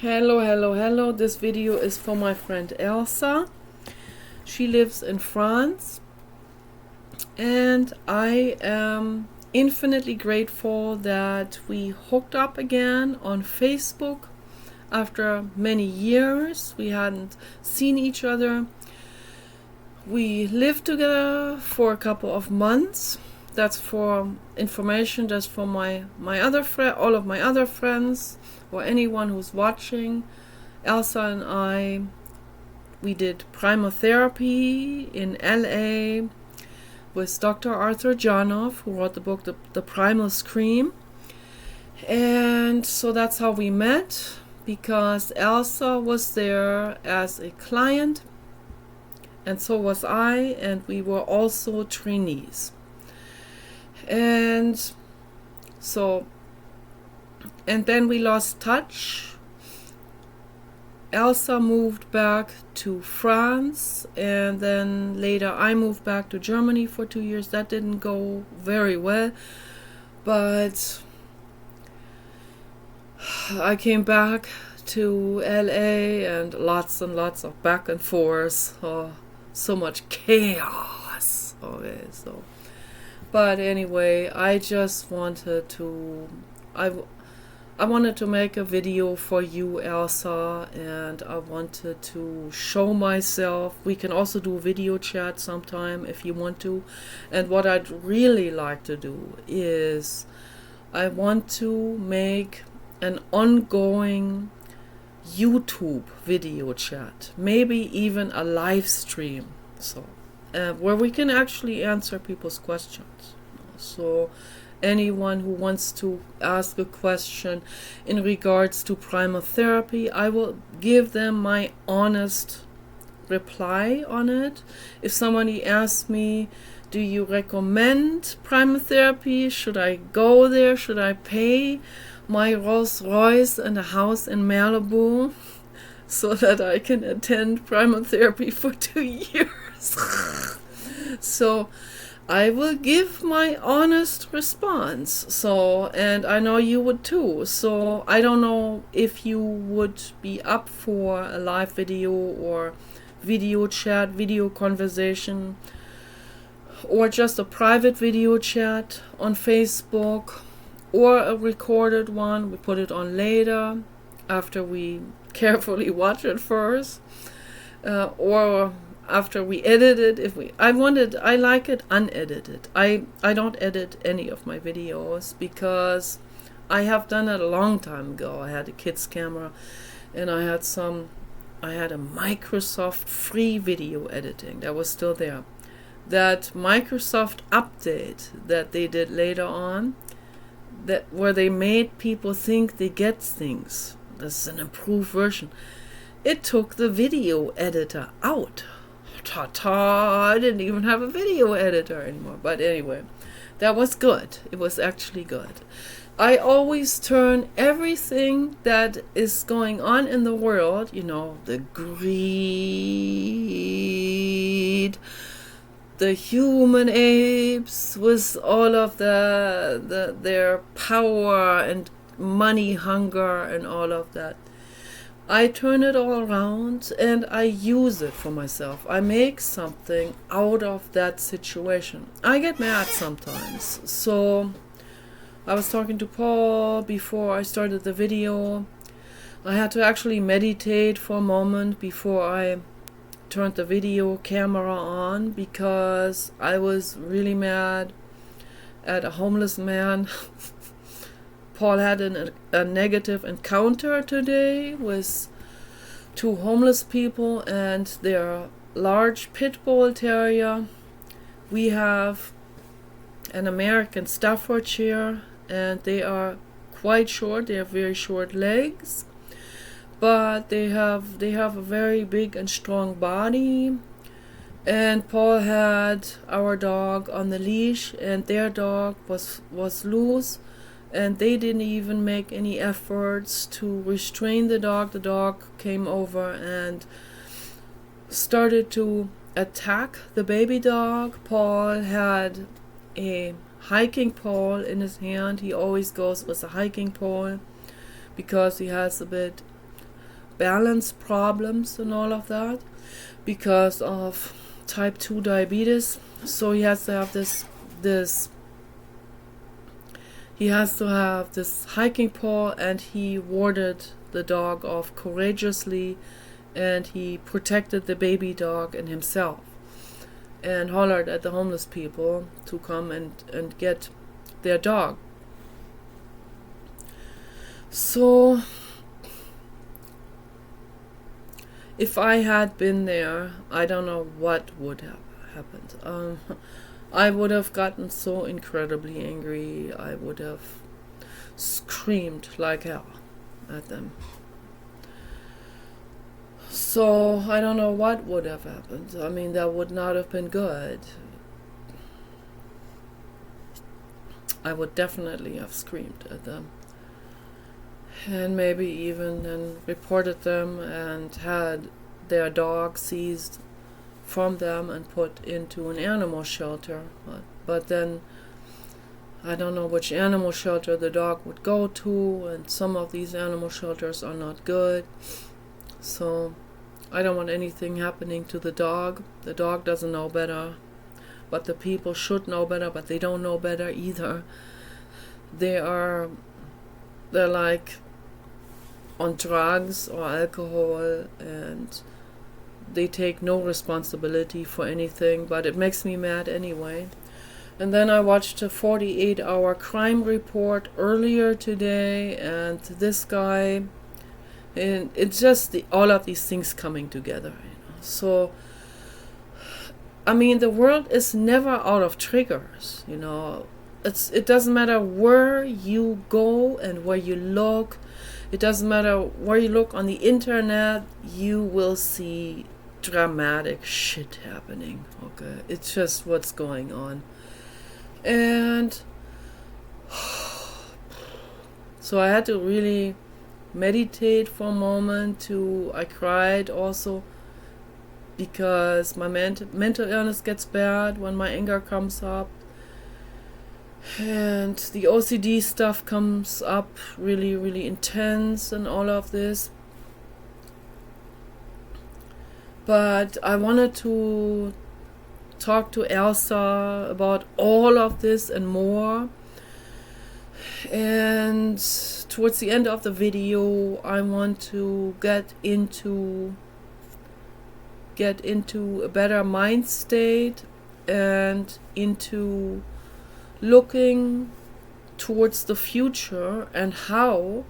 Hello, hello, hello. This video is for my friend Elsa. She lives in France, and I am infinitely grateful that we hooked up again on Facebook after many years. We hadn't seen each other. We lived together for a couple of months. That's for information. That's for my other friend, all of my other friends, or anyone who's watching. Elsa and we did primotherapy in LA with Dr. Arthur Janov, who wrote the book The Primal Scream. And so that's how we met, because Elsa was there as a client, and so was I, and we were also trainees. And then we lost touch. Elsa moved back to France, and then later I moved back to Germany for 2 years. That didn't go very well, but I came back to LA, and lots of back and forth. So much chaos. Okay, so. But anyway, I just wanted to, I wanted to make a video for you, Elsa, and I wanted to show myself. We can also do video chat sometime if you want to. And what I'd really like to do is I want to make an ongoing YouTube video chat, maybe even a live stream, where we can actually answer people's questions. So anyone who wants to ask a question in regards to primotherapy, I will give them my honest reply on it. If somebody asks me, do you recommend primotherapy? Should I go there? Should I pay my Rolls Royce and a house in Malibu so that I can attend primotherapy for 2 years? So I will give my honest response. And I know you would too. So I don't know if you would be up for a live video or video chat, video conversation, or just a private video chat on Facebook, or a recorded one. We put it on later after we carefully watch it first, or after we edit it. I like it unedited. I don't edit any of my videos because I have done it a long time ago. I had a kid's camera, and I had a Microsoft free video editing that was still there. That Microsoft update that they did later on, where they made people think they get things. This is an improved version. It took the video editor out. Ta-ta, I didn't even have a video editor anymore. But anyway, that was good. It was actually good. I always turn everything that is going on in the world, the greed, the human apes with all of their power and money hunger and all of that. I turn it all around and I use it for myself. I make something out of that situation. I get mad sometimes. So I was talking to Paul before I started the video. I had to actually meditate for a moment before I turned the video camera on, because I was really mad at a homeless man. Paul had a negative encounter today with 2 homeless people and their large pit bull terrier. We have an American Staffordshire, and they are quite short. They have very short legs, but they have a very big and strong body. And Paul had our dog on the leash, and their dog was loose, and they didn't even make any efforts to restrain the dog. The dog came over and started to attack the baby dog. Paul had a hiking pole in his hand. He always goes with a hiking pole because he has a bit balance problems and all of that because of type 2 diabetes. So he has to have he has to have this hiking pole, and he warded the dog off courageously, and he protected the baby dog and himself, and hollered at the homeless people to come and get their dog. So if I had been there, I don't know what would have happened. I would have gotten so incredibly angry. I would have screamed like hell at them. So I don't know what would have happened. I mean, that would not have been good. I would definitely have screamed at them. And maybe even then reported them and had their dog seized from them and put into an animal shelter. But then I don't know which animal shelter the dog would go to, and some of these animal shelters are not good. So I don't want anything happening to the dog. The dog doesn't know better, but the people should know better, but they don't know better either. They're like on drugs or alcohol, and they take no responsibility for anything, but it makes me mad anyway. And then I watched a 48-hour crime report earlier today, and this guy, and it's just all of these things coming together, So, I mean, the world is never out of triggers, It doesn't matter where you go and where you look. It doesn't matter where you look on the internet, you will see dramatic shit happening. Okay, it's just what's going on. And so I had to really meditate for a moment. I cried also because my mental illness gets bad when my anger comes up, and the OCD stuff comes up really, really intense and all of this. But I wanted to talk to Elsa about all of this and more. And towards the end of the video, I want to get into a better mind state and into looking towards the future and how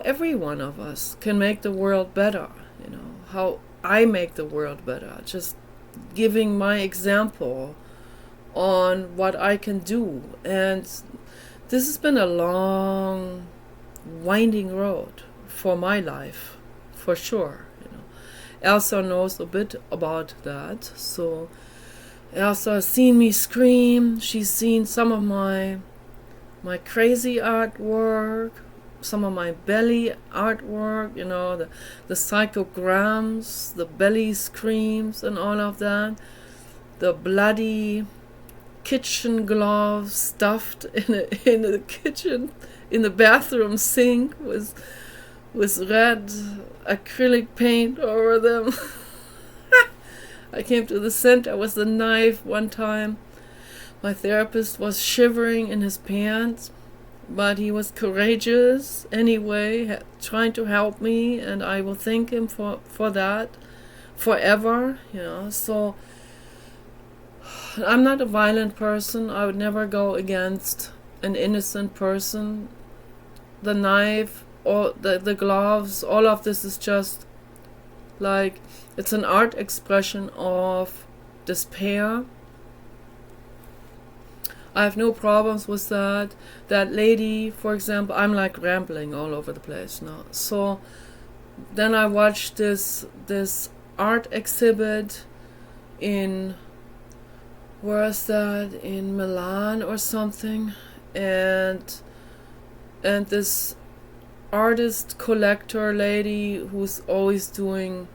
every one of us can make the world better, how I make the world better, just giving my example on what I can do. And this has been a long, winding road for my life, for sure. Elsa knows a bit about that, so Elsa has seen me scream. She's seen some of my crazy artwork, some of my belly artwork, the psychograms, the belly screams and all of that, the bloody kitchen gloves stuffed in the kitchen, in the bathroom sink with red acrylic paint over them. I came to the center with the knife one time. My therapist was shivering in his pants, but he was courageous anyway, trying to help me, and I will thank him for that forever. So I'm not a violent person. I would never go against an innocent person. The knife or the gloves, all of this is just like, it's an art expression of despair. I have no problems with that. That lady, for example, I'm like rambling all over the place now. So then I watched this art exhibit in, where is that, in Milan or something, and this artist collector lady who's always doing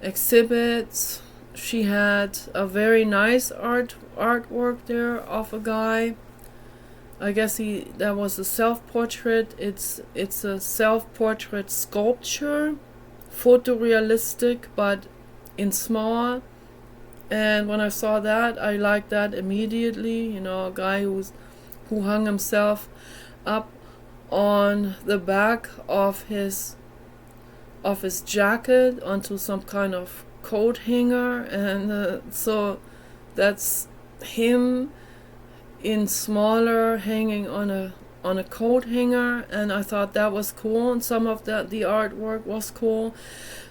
exhibits, she had a very nice artwork there of a guy. I guess that was a self-portrait. It's a self-portrait sculpture, photorealistic, but in small. And when I saw that, I liked that immediately. You know, a guy who hung himself up on the back of his jacket onto some kind of coat hanger, and so that's him in smaller, hanging on a coat hanger. And I thought that was cool, and some of the artwork was cool.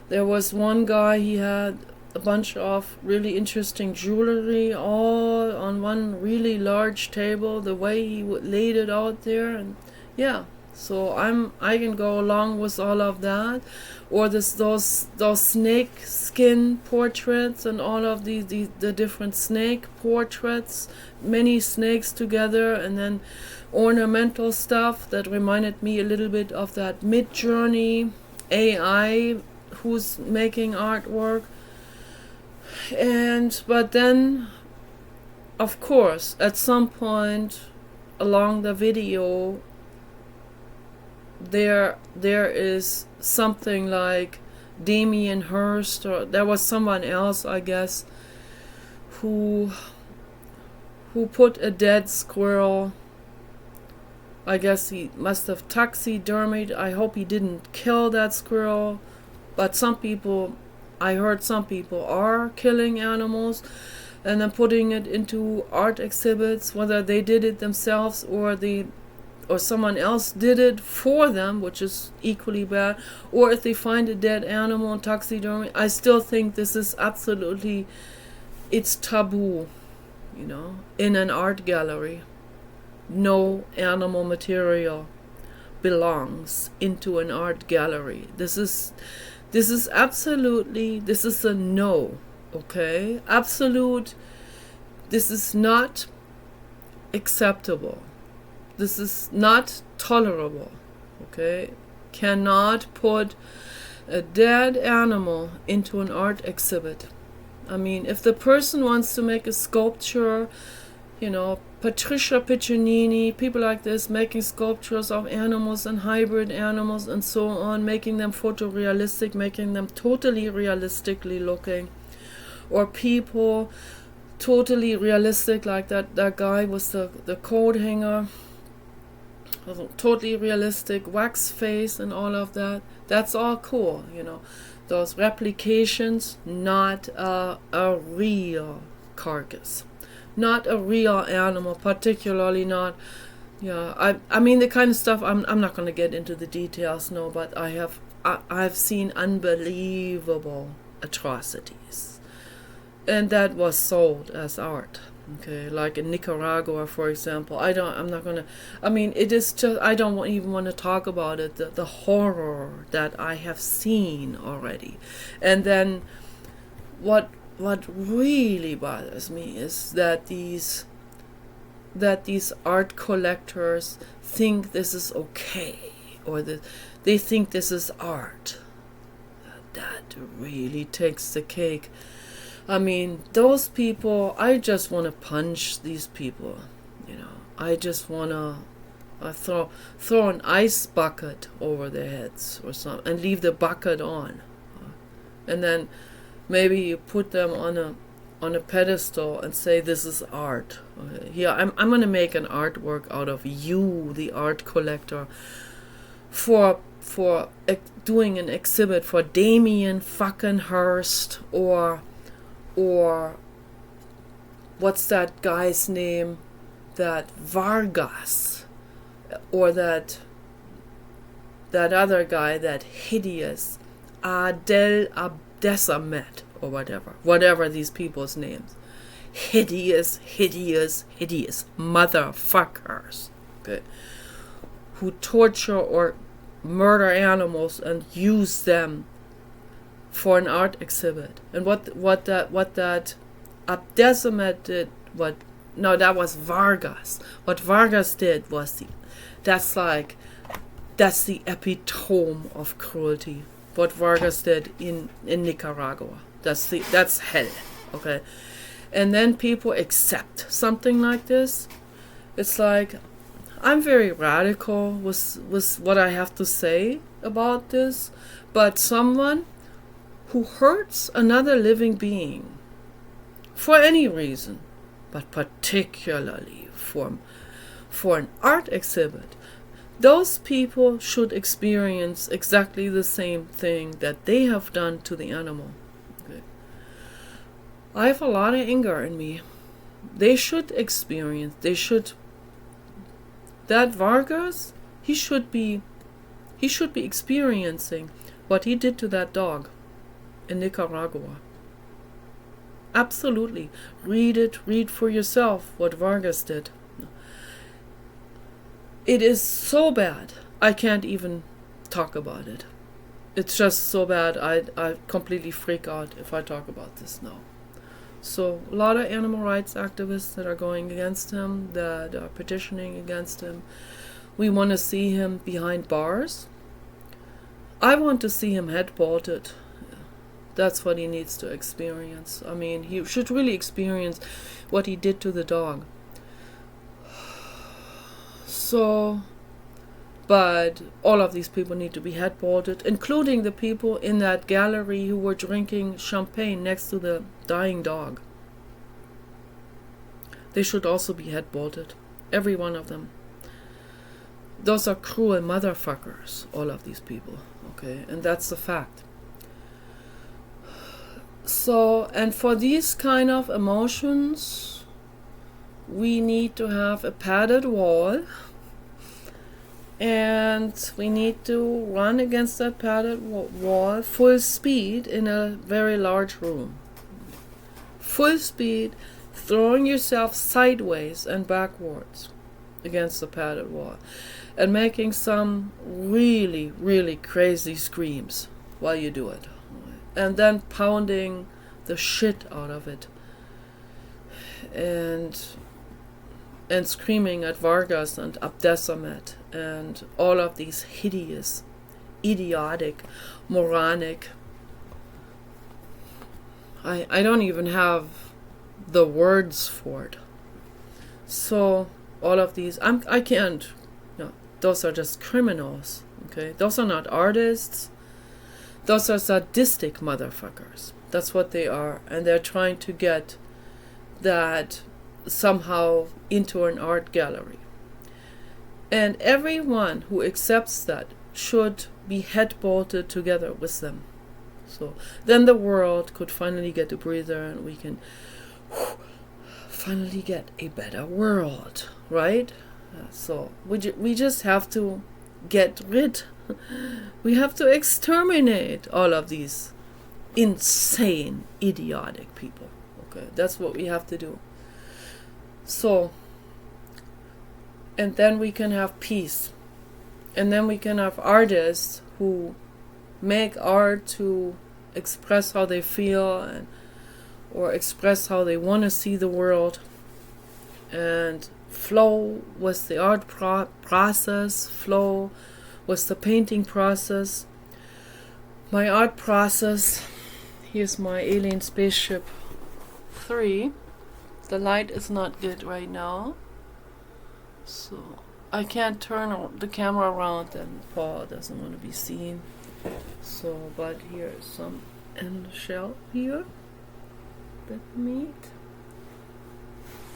There was one guy, he had a bunch of really interesting jewelry all on one really large table, the way he laid it out there. And yeah, so I can go along with all of that. Or those snake skin portraits, and all of the different snake portraits, many snakes together, and then ornamental stuff that reminded me a little bit of that Midjourney AI who's making artwork. But then, of course, at some point along the video, there is something like Damien Hirst, or there was someone else, I guess, who put a dead squirrel. I guess he must have taxidermied. I hope he didn't kill that squirrel, but I heard some people are killing animals and then putting it into art exhibits, whether they did it themselves or someone else did it for them, which is equally bad, or if they find a dead animal in taxidermy. I still think this is absolutely, it's taboo, you know, in an art gallery. No animal material belongs into an art gallery. This is absolutely, this is a no, okay? Absolute, this is not acceptable. This is not tolerable, okay? Cannot put a dead animal into an art exhibit. I mean, if the person wants to make a sculpture, you know, Patricia Piccinini, people like this, making sculptures of animals and hybrid animals and so on, making them photorealistic, making them totally realistically looking. Or people totally realistic, like that guy with the coat hanger, totally realistic, wax face and all of that. That's all cool, you know. Those replications, not a real carcass. Not a real animal, particularly not, yeah. I mean the kind of stuff. I'm not going to get into the details, no. But I've seen unbelievable atrocities, and that was sold as art. Okay, like in Nicaragua, for example. I'm not going to. I mean, it is just. I don't even want to talk about it. The horror that I have seen already, and then what really bothers me is that these art collectors think this is okay, or that they think this is art. That really takes the cake. I mean, those people, I just want to punch these people, you know. I just want to throw an ice bucket over their heads or something and leave the bucket on. And then maybe you put them on a pedestal and say, this is art. Okay. Here, I'm going to make an artwork out of you, the art collector, for doing an exhibit for Damien fucking Hirst, or what's that guy's name? That Vargas, or that other guy, that hideous Adel Abdesamet, or whatever these people's names. Hideous motherfuckers, okay, who torture or murder animals and use them for an art exhibit. And what that Abdesamet did, that was Vargas. What Vargas did was that's the epitome of cruelty. What Vargas did in Nicaragua. That's hell. Okay. And then people accept something like this. It's like, I'm very radical with what I have to say about this, but someone who hurts another living being for any reason, but particularly for an art exhibit, those people should experience exactly the same thing that they have done to the animal. Okay. I have a lot of anger in me. They should experience, that Vargas, he should be experiencing what he did to that dog in Nicaragua. Absolutely. Read for yourself what Vargas did. It is so bad, I can't even talk about it. It's just so bad, I completely freak out if I talk about this now. So a lot of animal rights activists that are going against him, that are petitioning against him. We want to see him behind bars. I want to see him head-bolted. That's what he needs to experience. I mean, he should really experience what he did to the dog. So, but all of these people need to be head-bolted, including the people in that gallery who were drinking champagne next to the dying dog. They should also be head-bolted. Every one of them. Those are cruel motherfuckers, all of these people. Okay, and that's the fact. So, and for these kind of emotions, we need to have a padded wall. And we need to run against that padded wall full speed in a very large room. Full speed, throwing yourself sideways and backwards against the padded wall. And making some really, really crazy screams while you do it. And then pounding the shit out of it. And screaming at Vargas and Abdesamet and all of these hideous, idiotic, moronic. I don't even have the words for it. So all of these, I can't. No, those are just criminals. Okay, those are not artists. Those are sadistic motherfuckers. That's what they are, and they're trying to get that somehow into an art gallery. And everyone who accepts that should be head-bolted together with them. So then the world could finally get a breather and we can finally get a better world, right? So we just have to get rid. We have to exterminate all of these insane, idiotic people. Okay, that's what we have to do. So, and then we can have peace. And then we can have artists who make art to express how they feel or express how they want to see the world. And flow with the art process, flow with the painting process. My art process, here's my alien spaceship 3. The light is not good right now, so I can't turn the camera around and Paul doesn't want to be seen. So, but here's some in the shelf here. That meat.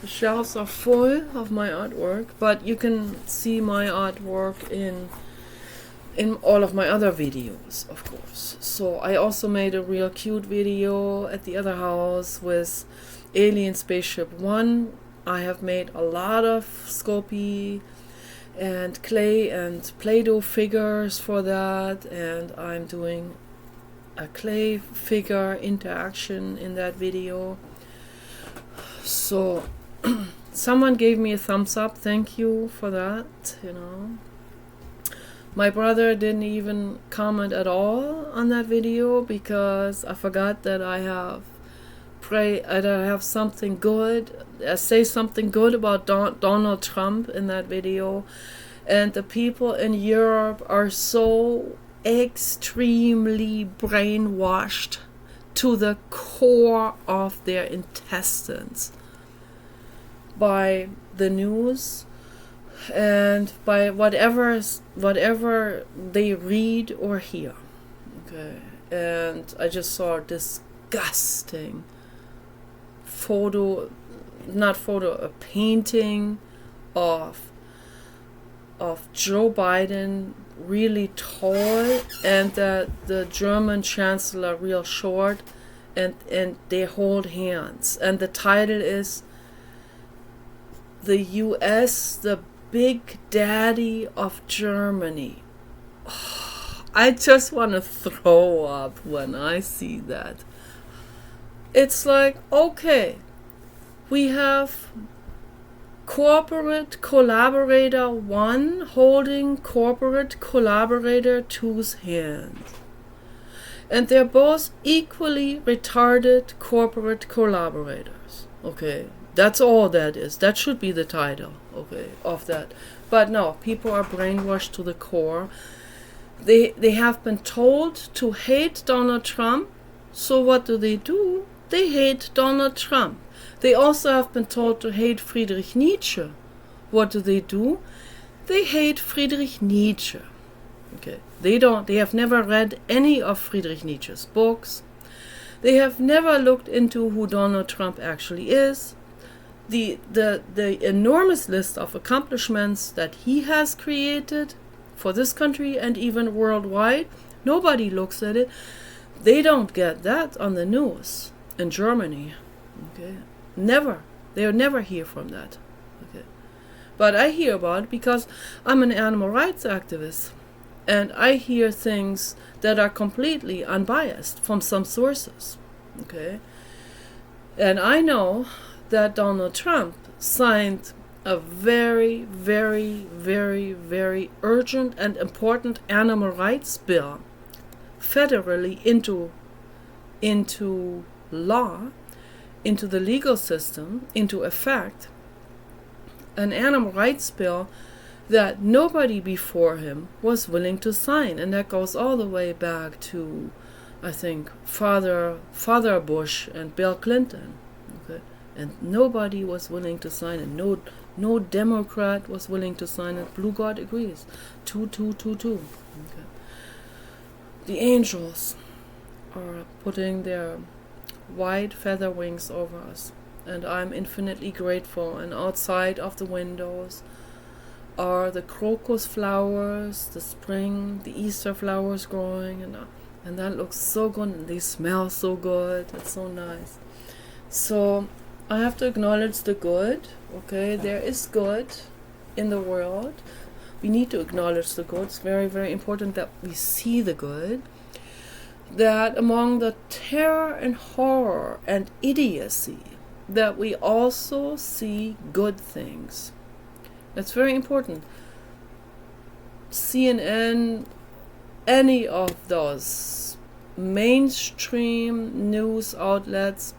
The shelves are full of my artwork, but you can see my artwork in all of my other videos, of course. So I also made a real cute video at the other house with Alien Spaceship 1. I have made a lot of Sculpey and clay and Play-Doh figures for that, and I'm doing a clay figure interaction in that video. So someone gave me a thumbs up, thank you for that, you know. My brother didn't even comment at all on that video because I forgot that I have something good, say something good about Donald Trump in that video. And the people in Europe are so extremely brainwashed to the core of their intestines by the news and by whatever they read or hear. Okay, and I just saw a disgusting a painting of Joe Biden really tall and the German chancellor real short, and they hold hands, and the title is "The U.S. the Big Daddy of Germany." I just want to throw up when I see that. It's like, okay, we have corporate collaborator 1 holding corporate collaborator 2's hand. And they're both equally retarded corporate collaborators. Okay, that's all that is. That should be the title, okay, of that. But no, people are brainwashed to the core. They have been told to hate Donald Trump, so what do? They hate Donald Trump. They also have been told to hate Friedrich Nietzsche. What do? They hate Friedrich Nietzsche. Okay. They have never read any of Friedrich Nietzsche's books. They have never looked into who Donald Trump actually is. The enormous list of accomplishments that he has created for this country and even worldwide, nobody looks at it. They don't get that on the news in Germany. Okay. Never. They'll never hear from that. Okay. But I hear about it because I'm an animal rights activist. And I hear things that are completely unbiased from some sources. Okay. And I know that Donald Trump signed a very, very, very, very urgent and important animal rights bill federally into law, into the legal system, into effect, an animal rights bill that nobody before him was willing to sign. And that goes all the way back to, I think, Father Bush and Bill Clinton. Okay? And nobody was willing to sign it. No Democrat was willing to sign it. Blue God agrees. 2-2-2-2. Okay. The angels are putting their white feather wings over us, and I'm infinitely grateful. And outside of the windows are the crocus flowers, the spring, the Easter flowers growing, and that looks so good, and they smell so good. It's so nice. So I have to acknowledge the good. Okay, there is good in the world. We need to acknowledge the good. It's very, very important that we see the good. That among the terror and horror and idiocy, that we also see good things. It's very important. CNN, any of those mainstream news outlets,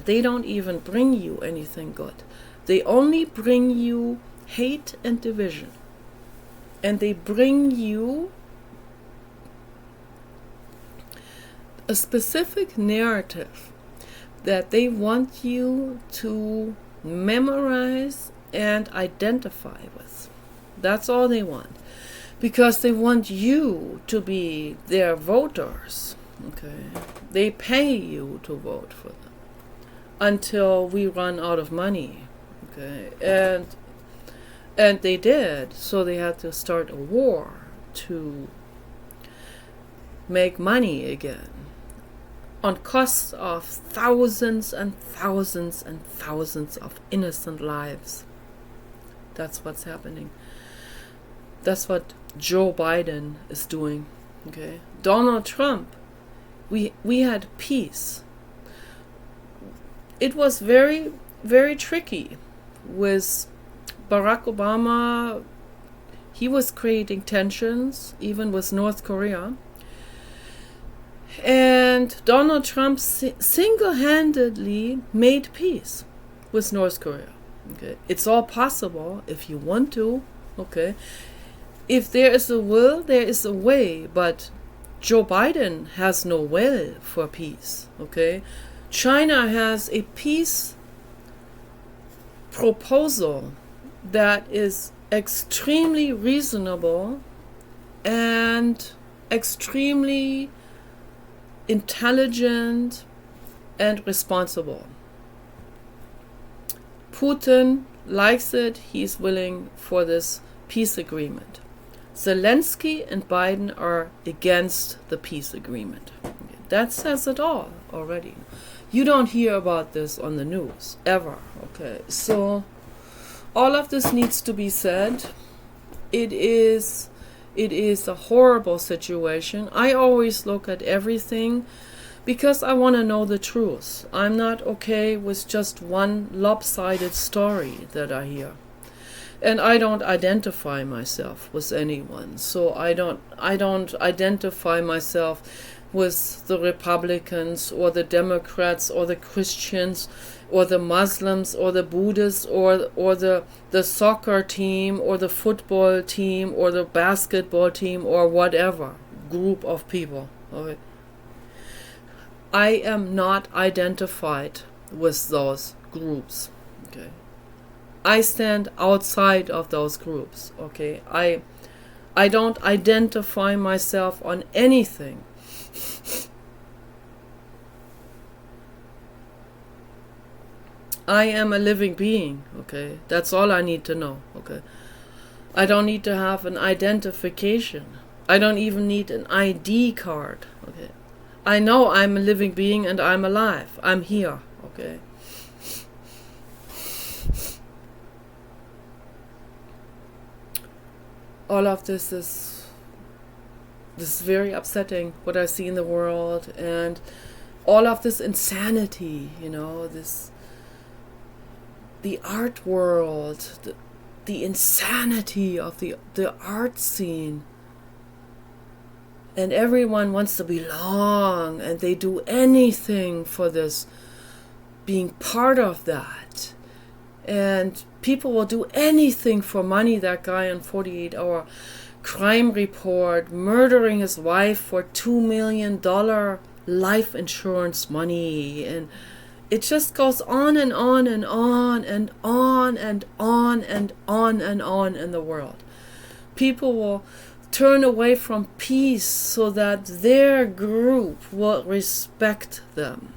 they don't even bring you anything good. They only bring you hate and division. And they bring you a specific narrative that they want you to memorize and identify with. That's all they want. Because they want you to be their voters. Okay? They pay you to vote for them until we run out of money. Okay? And they did, so they had to start a war to make money again, on cost of thousands and thousands and thousands of innocent lives. That's what's happening. That's what Joe Biden is doing. Okay, Donald Trump, we had peace. It was very, very tricky with Barack Obama. He was creating tensions, even with North Korea. And Donald Trump single-handedly made peace with North Korea. Okay, it's all possible if you want to. Okay, if there is a will, there is a way. But Joe Biden has no will for peace. Okay, China has a peace proposal that is extremely reasonable and extremely intelligent and responsible. Putin likes it. He's willing for this peace agreement. Zelensky and Biden are against the peace agreement. That says it all already. You don't hear about this on the news, ever. Okay, so all of this needs to be said. It is a horrible situation. I always look at everything because I want to know the truth. I'm not okay with just one lopsided story that I hear. And I don't identify myself with anyone. So I don't identify myself with the Republicans or the Democrats or the Christians or the Muslims or the Buddhists or the soccer team or the football team or the basketball team or whatever group of people. Okay. I am not identified with those groups. Okay. I stand outside of those groups. Okay. I don't identify myself on anything. I am a living being, okay? That's all I need to know, okay? I don't need to have an identification. I don't even need an ID card, okay? I know I'm a living being and I'm alive. I'm here, okay? All of this is very upsetting, what I see in the world, and all of this insanity, the art world, the insanity of the art scene. And everyone wants to belong, and they do anything for this, being part of that. And people will do anything for money. That guy on 48-hour crime report, murdering his wife for $2 million life insurance money, and it just goes on and on and on and on and on and on and on in the world. People will turn away from peace so that their group will respect them.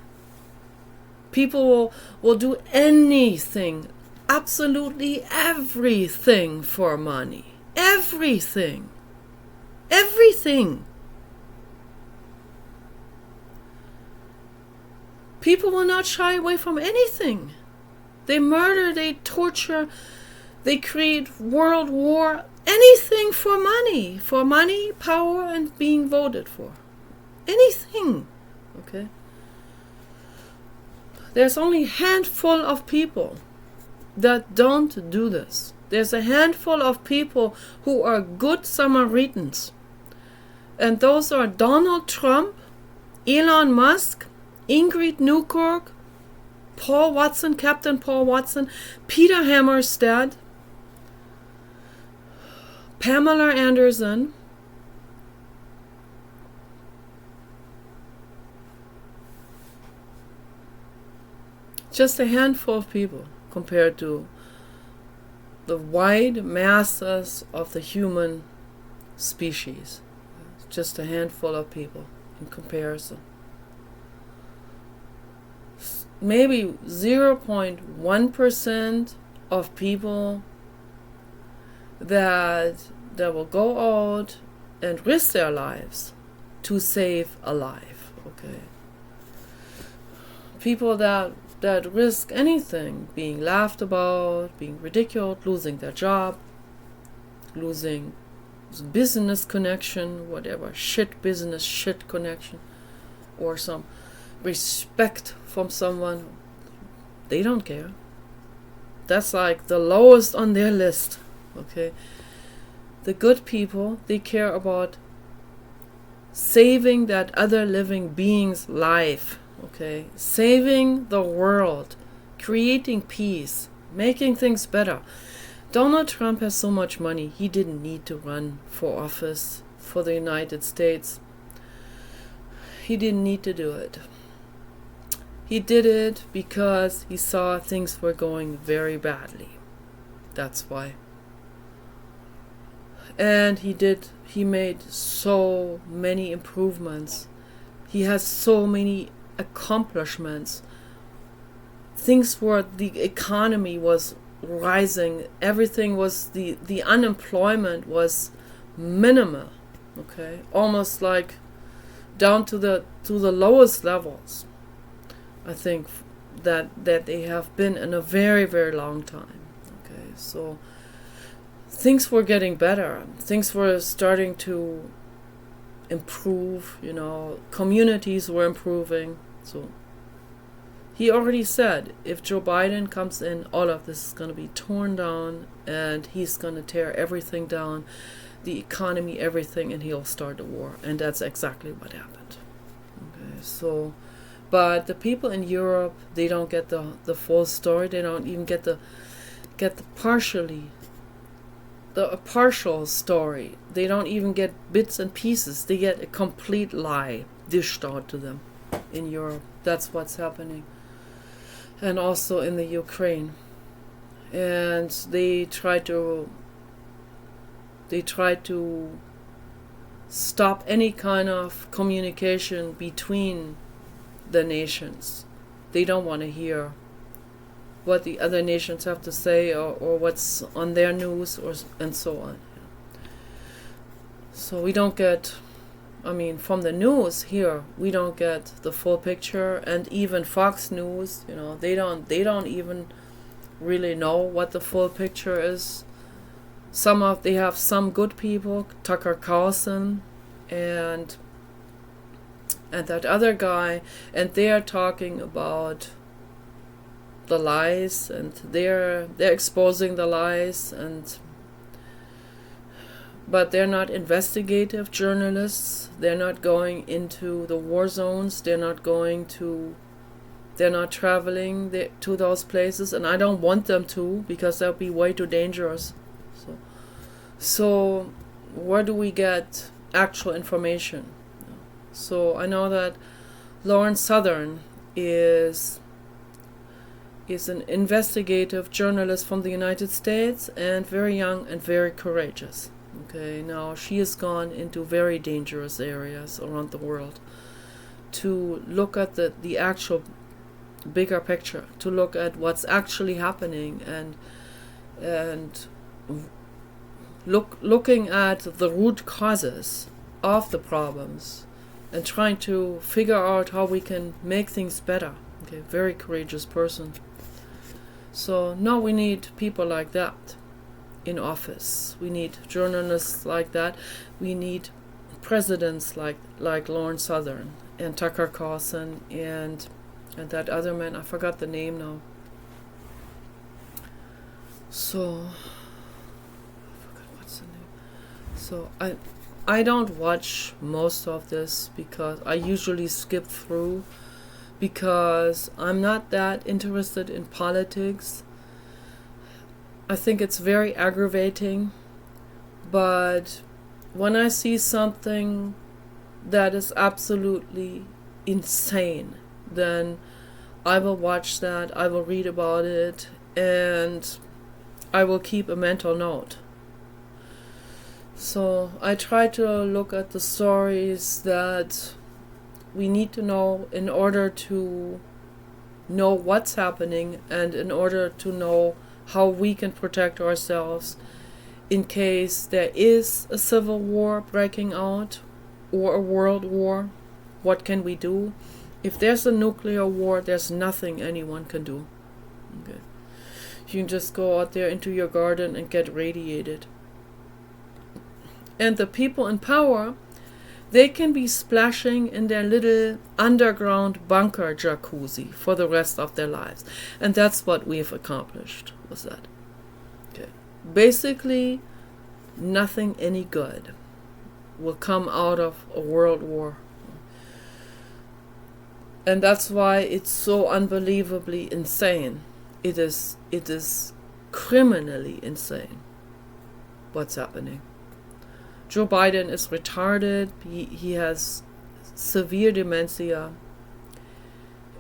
People will do anything, absolutely everything for money. Everything. Everything. People will not shy away from anything. They murder, they torture, they create world war, anything for money, power, and being voted for. Anything, okay? There's only a handful of people that don't do this. There's a handful of people who are good Samaritans. And those are Donald Trump, Elon Musk, Ingrid Newkirk, Paul Watson, Captain Paul Watson, Peter Hammarstedt, Pamela Anderson, just a handful of people compared to the wide masses of the human species. Just a handful of people in comparison. Maybe 0.1% of people that will go out and risk their lives to save a life. Okay. People that risk anything, being laughed about, being ridiculed, losing their job, losing business connection, whatever, business connection, or some respect from someone, they don't care. That's like the lowest on their list, okay? The good people, they care about saving that other living being's life, okay? Saving the world, creating peace, making things better. Donald Trump has so much money, he didn't need to run for office for the United States. He didn't need to do it. He did it because he saw things were going very badly. That's why. And he made so many improvements. He has so many accomplishments. Things where the economy was rising, everything was, the unemployment was minimal, okay, almost like down to the lowest levels, I think, that they have been in a very, very long time. Okay, so things were getting better, things were starting to improve, communities were improving. So he already said if Joe Biden comes in, all of this is going to be torn down, and he's going to tear everything down, the economy, everything, and he'll start a war. And that's exactly what happened. Okay, so, but the people in Europe, they don't get the full story. They don't even get the partial story. They don't even get bits and pieces. They get a complete lie dished out to them in Europe. That's what's happening. And also in the Ukraine. And they try to stop any kind of communication between the nations. They don't want to hear what the other nations have to say, or what's on their news, and so on. So we don't get, from the news here, we don't get the full picture. And even Fox News, they don't even really know what the full picture is. They have some good people, Tucker Carlson and that other guy, and they are talking about the lies, and they're exposing the lies, but they're not investigative journalists. They're not going into the war zones. They're not traveling to those places, and I don't want them to, because that would be way too dangerous. So where do we get actual information? So I know that Lauren Southern is an investigative journalist from the United States, and very young and very courageous. Okay, now she has gone into very dangerous areas around the world to look at the actual bigger picture, to look at what's actually happening, and looking at the root causes of the problems, and trying to figure out how we can make things better. Okay, very courageous person. So now we need people like that in office. We need journalists like that. We need presidents like Lauren Southern and Tucker Carlson and that other man. I forgot the name now. So I forgot what's the name. So I don't watch most of this, because I usually skip through, because I'm not that interested in politics. I think it's very aggravating, but when I see something that is absolutely insane, then I will watch that, I will read about it, and I will keep a mental note. So I try to look at the stories that we need to know in order to know what's happening, and in order to know how we can protect ourselves in case there is a civil war breaking out or a world war. What can we do? If there's a nuclear war, there's nothing anyone can do. Okay. You can just go out there into your garden and get radiated. And the people in power, they can be splashing in their little underground bunker jacuzzi for the rest of their lives. And that's what we've accomplished, was that. Okay. Basically, nothing any good will come out of a world war. And that's why it's so unbelievably insane. It is criminally insane what's happening. Joe Biden is retarded. He has severe dementia.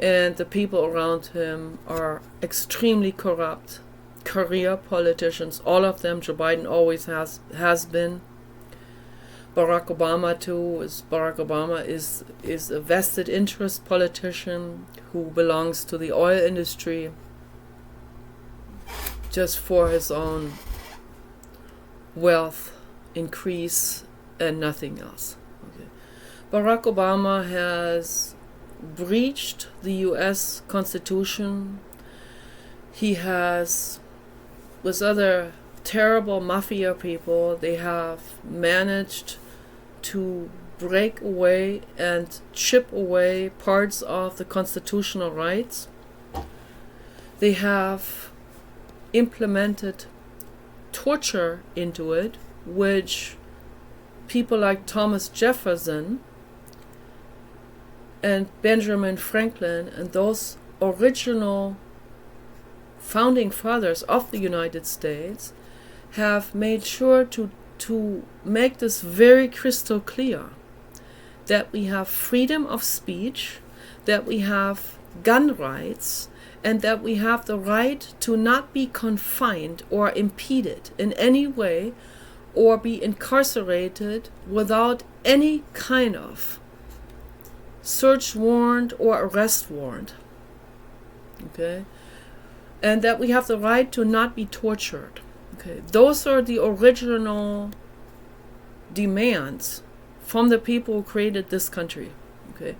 And the people around him are extremely corrupt. career politicians, all of them. Joe Biden always has been. Barack Obama too. Barack Obama is a vested interest politician who belongs to the oil industry just for his own wealth increase and nothing else. Okay. Barack Obama has breached the US Constitution. He has, with other terrible mafia people, they have managed to break away and chip away parts of the constitutional rights. They have implemented torture into it, which people like Thomas Jefferson and Benjamin Franklin and those original founding fathers of the United States have made sure to make this very crystal clear, that we have freedom of speech, that we have gun rights, and that we have the right to not be confined or impeded in any way or be incarcerated without any kind of search warrant or arrest warrant. Okay? And that we have the right to not be tortured. Okay? Those are the original demands from the people who created this country. Okay?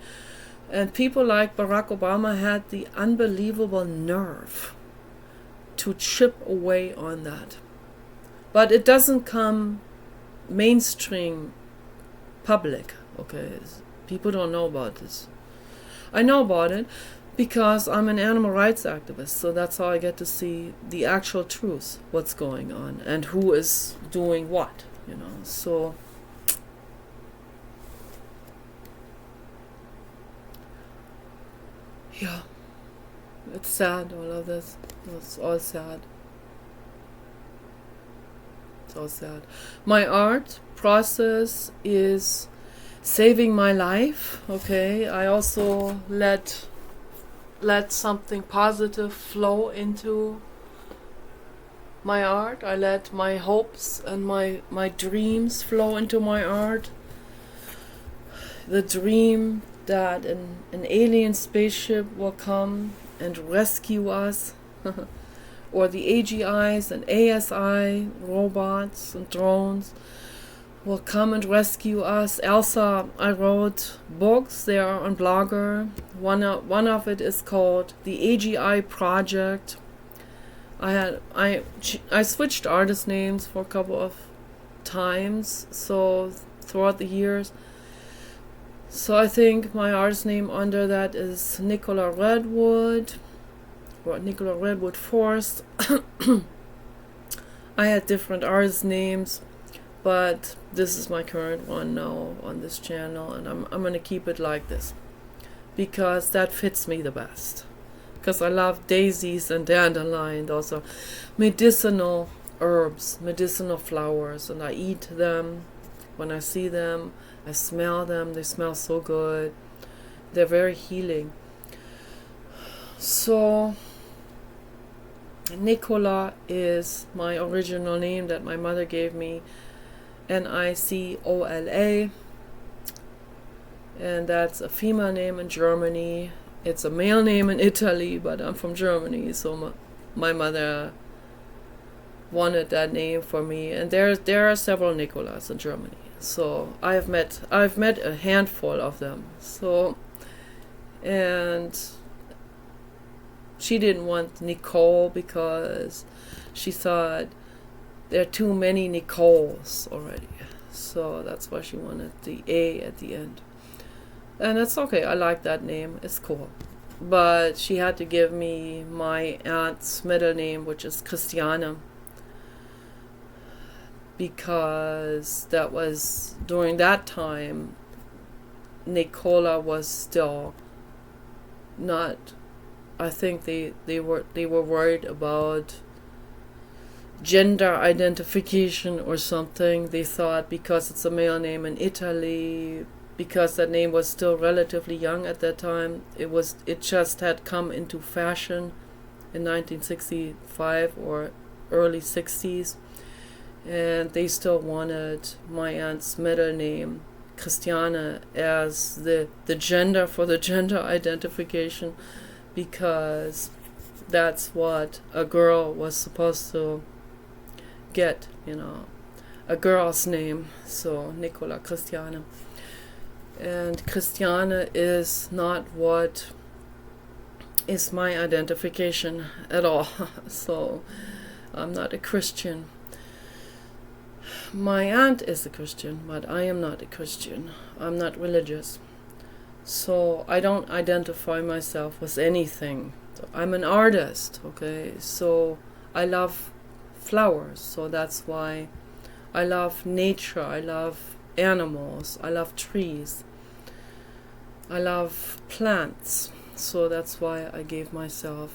And people like Barack Obama had the unbelievable nerve to chip away on that. But it doesn't come mainstream public. Okay? People don't know about this. I know about it because I'm an animal rights activist, so that's how I get to see the actual truth, what's going on, and who is doing what, So yeah, it's sad, all of this. It's all sad. It's all sad. My art process is saving my life. Okay, I also let something positive flow into my art. I let my hopes and my dreams flow into my art. The dream that an alien spaceship will come and rescue us, or the AGIs and ASI robots and drones will come and rescue us. Elsa, I wrote books. They are on Blogger. One of it is called the AGI Project. I switched artist names for a couple of times, so throughout the years. So I think my artist name under that is Nicola Redwood, or Nicola Redwood Forst. I had different artist names, but this is my current one now on this channel, and I'm gonna keep it like this because that fits me the best. Because I love daisies and dandelion. Those are medicinal herbs, medicinal flowers, and I eat them. When I see them, I smell them. They smell so good. They're very healing. So Nicola is my original name that my mother gave me, Nicola, and that's a female name in Germany. It's a male name in Italy, but I'm from Germany, so my mother wanted that name for me. And there are several Nicolas in Germany, so I've met a handful of them. So, and she didn't want Nicole because she thought there are too many Nicoles already. So that's why she wanted the A at the end. And it's okay, I like that name, it's cool. But she had to give me my aunt's middle name, which is Christiane, because that was, during that time, Nicola was still not, I think they were worried about gender identification or something. They thought because it's a male name in Italy, because that name was still relatively young at that time, it just had come into fashion in 1965 or early 60s, and they still wanted my aunt's middle name, Christiane, as the gender for the gender identification, because that's what a girl was supposed to get, a girl's name. So Nicola Christiane. And Christiane is not what is my identification at all. So I'm not a Christian. My aunt is a Christian, but I am not a Christian. I'm not religious. So I don't identify myself with anything. I'm an artist, okay? So I love flowers, so that's why I love nature, I love animals, I love trees, I love plants. So that's why I gave myself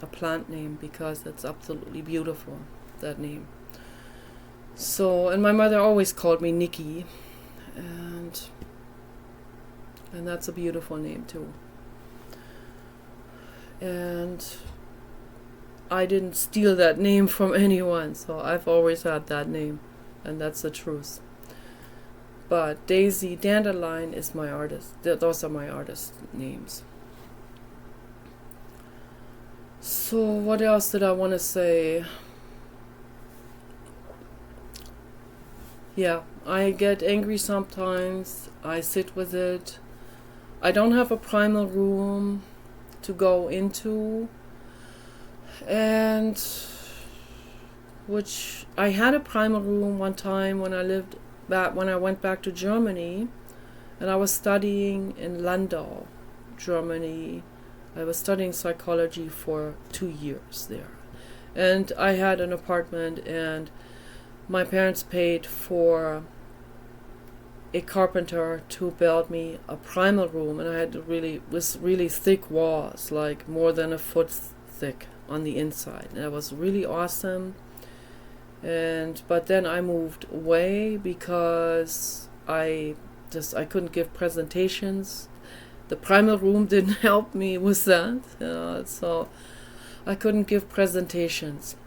a plant name, because it's absolutely beautiful, that name. So, and my mother always called me Nikki, and that's a beautiful name too. And I didn't steal that name from anyone, so I've always had that name, and that's the truth. But Daisy, Dandelion is my artist. Those are my artist names. So what else did I want to say? Yeah, I get angry sometimes. I sit with it. I don't have a primal room to go into, and which I had a primal room one time when I went back to Germany, and I was studying in Landau, Germany. I was studying psychology for 2 years there, and I had an apartment, and my parents paid for a carpenter to build me a primal room, and I had with really thick walls, like more than a foot thick on the inside. And that was really awesome. But then I moved away because I couldn't give presentations. The primal room didn't help me with that, so I couldn't give presentations.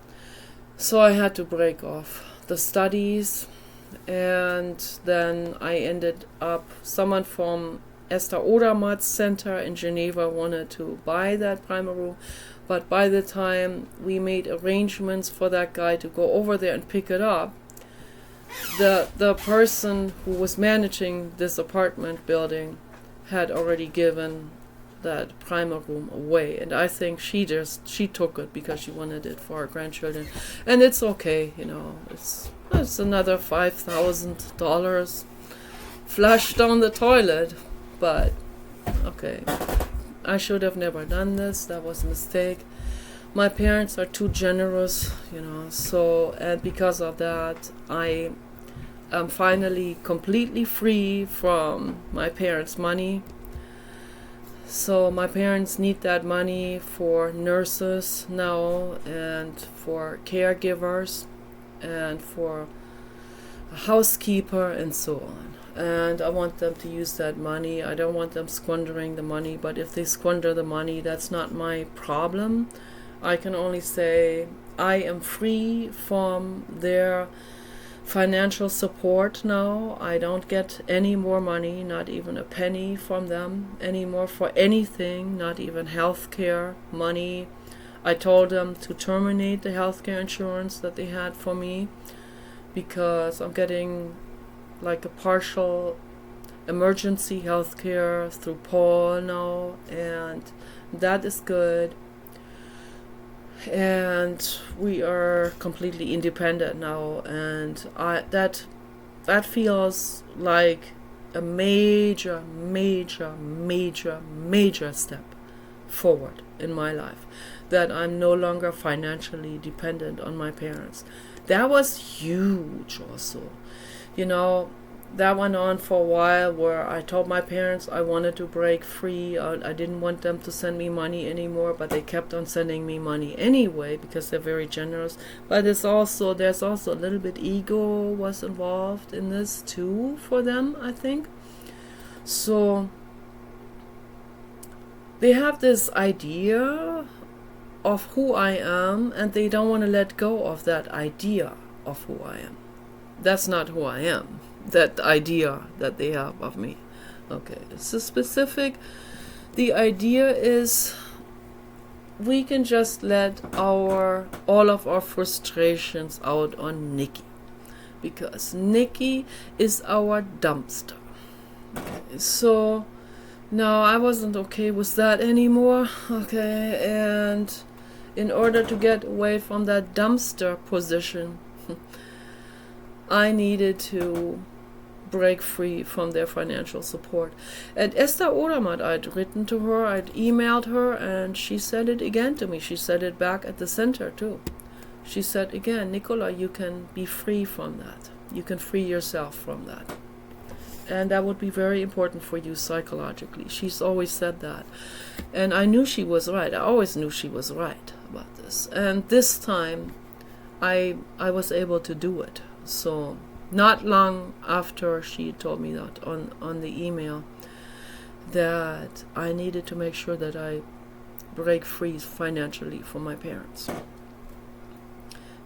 So I had to break off the studies. And then I ended up, someone from Esther Odermatt's center in Geneva wanted to buy that primal room, but by the time we made arrangements for that guy to go over there and pick it up, the person who was managing this apartment building had already given that primal room away, and I think she took it because she wanted it for her grandchildren, and it's okay, it's another $5,000 flushed down the toilet, but okay, I should have never done this. That was a mistake. My parents are too generous, so, and because of that, I am finally completely free from my parents' money. So my parents need that money for nurses now, and for caregivers, and for a housekeeper, and so on. And I want them to use that money. I don't want them squandering the money, but if they squander the money, that's not my problem. I can only say I am free from their financial support now. I don't get any more money, not even a penny from them anymore for anything, not even healthcare money. I told them to terminate the healthcare insurance that they had for me, because I'm getting like a partial emergency healthcare through Paul now, and that is good. And we are completely independent now, and that feels like a major step forward in my life, that I'm no longer financially dependent on my parents. That was huge also. That went on for a while, where I told my parents I wanted to break free. I didn't want them to send me money anymore, but they kept on sending me money anyway because they're very generous. But there's also a little bit ego was involved in this too for them, I think. So they have this idea of who I am, and they don't want to let go of that idea of who I am. That's not who I am. That idea that they have of me. Okay, it's a specific. The idea is we can just let all of our frustrations out on Nikki, because Nikki is our dumpster. Okay, so no, I wasn't okay with that anymore. Okay, and in order to get away from that dumpster position, I needed to break free from their financial support. And Esther Odermatt, I'd written to her, I'd emailed her, and she said it again to me. She said it back at the center too. She said again, Nicola, you can be free from that. You can free yourself from that. And that would be very important for you psychologically. She's always said that. And I knew she was right. I always knew she was right about this. And this time, I was able to do it. So not long after she told me that on the email, that I needed to make sure that I break free financially from my parents.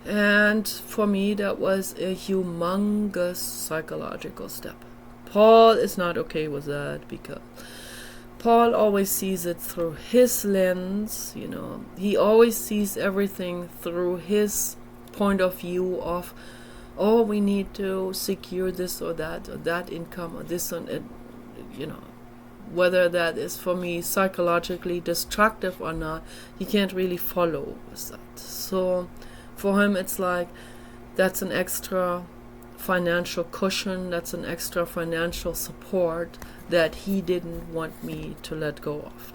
And for me, that was a humongous psychological step. Paul is not okay with that, because Paul always sees it through his lens, you know. He always sees everything through his point of view of, oh, we need to secure this or that income or this and it, you know. Whether that is for me psychologically destructive or not, he can't really follow with that. So for him, it's like that's an extra financial cushion, that's an extra financial support that he didn't want me to let go of.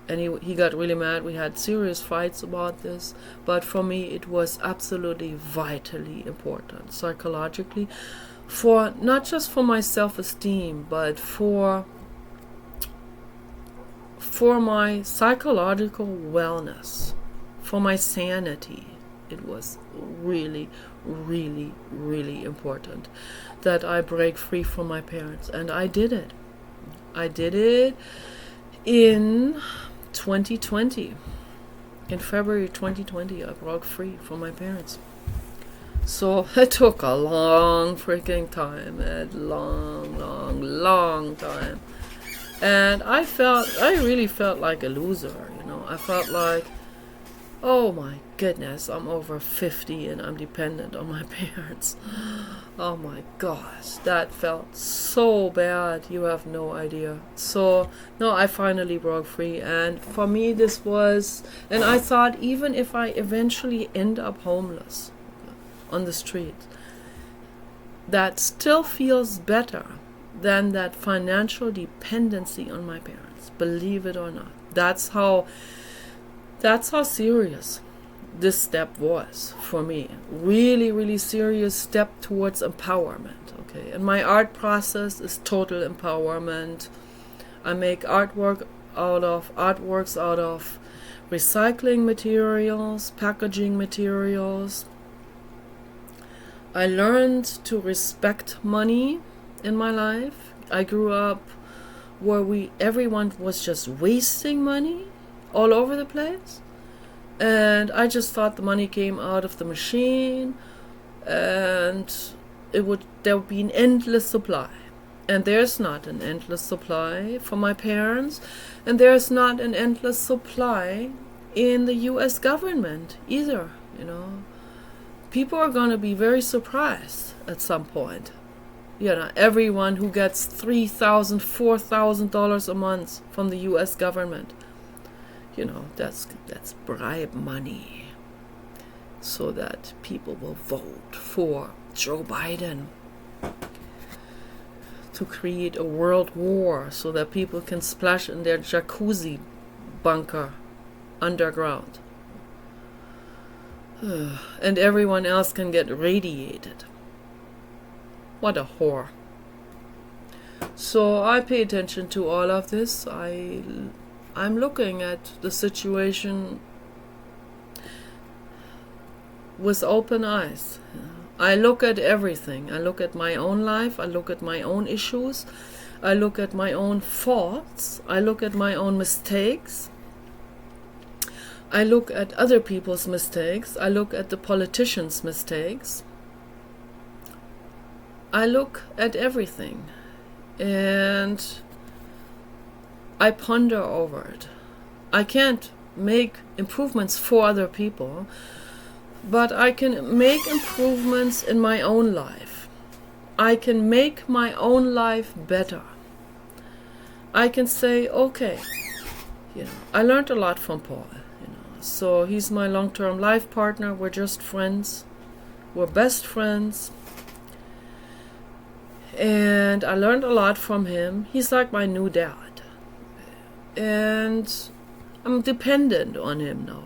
And he got really mad. We had serious fights about this, but for me it was absolutely vitally important psychologically, for not just for my self-esteem, but for my psychological wellness, for my sanity. It was really, really, really important that I break free from my parents. And I did it. I did it in 2020. In February 2020, I broke free from my parents. So it took a long freaking time. A long time. And I really felt like a loser, you know. I felt like, oh my goodness, I'm over 50 and I'm dependent on my parents. Oh my gosh, that felt so bad. You have no idea. So, no, I finally broke free. And for me, this was, and I thought even if I eventually end up homeless on the street, that still feels better than that financial dependency on my parents. Believe it or not. That's how serious this step was for me. Really, really serious step towards empowerment. Okay, and my art process is total empowerment. I make artworks out of recycling materials, packaging materials. I learned to respect money in my life. I grew up where everyone was just wasting money all over the place, and I just thought the money came out of the machine, and there would be an endless supply. And there's not an endless supply for my parents, and there's not an endless supply in the US government either, you know. People are going to be very surprised at some point. You know, everyone who gets $3,000, $4,000 a month from the US government, you know, that's bribe money so that people will vote for Joe Biden, to create a world war so that people can splash in their jacuzzi bunker underground. And everyone else can get radiated. What a whore. So I pay attention to all of this. I'm looking at the situation with open eyes. I look at everything. I look at my own life. I look at my own issues. I look at my own faults. I look at my own mistakes. I look at other people's mistakes. I look at the politicians' mistakes. I look at everything. And I ponder over it. I can't make improvements for other people, but I can make improvements in my own life. I can make my own life better. I can say, okay, I learned a lot from Paul. So he's my long-term life partner. We're just friends. We're best friends. And I learned a lot from him. He's like my new dad. And I'm dependent on him now.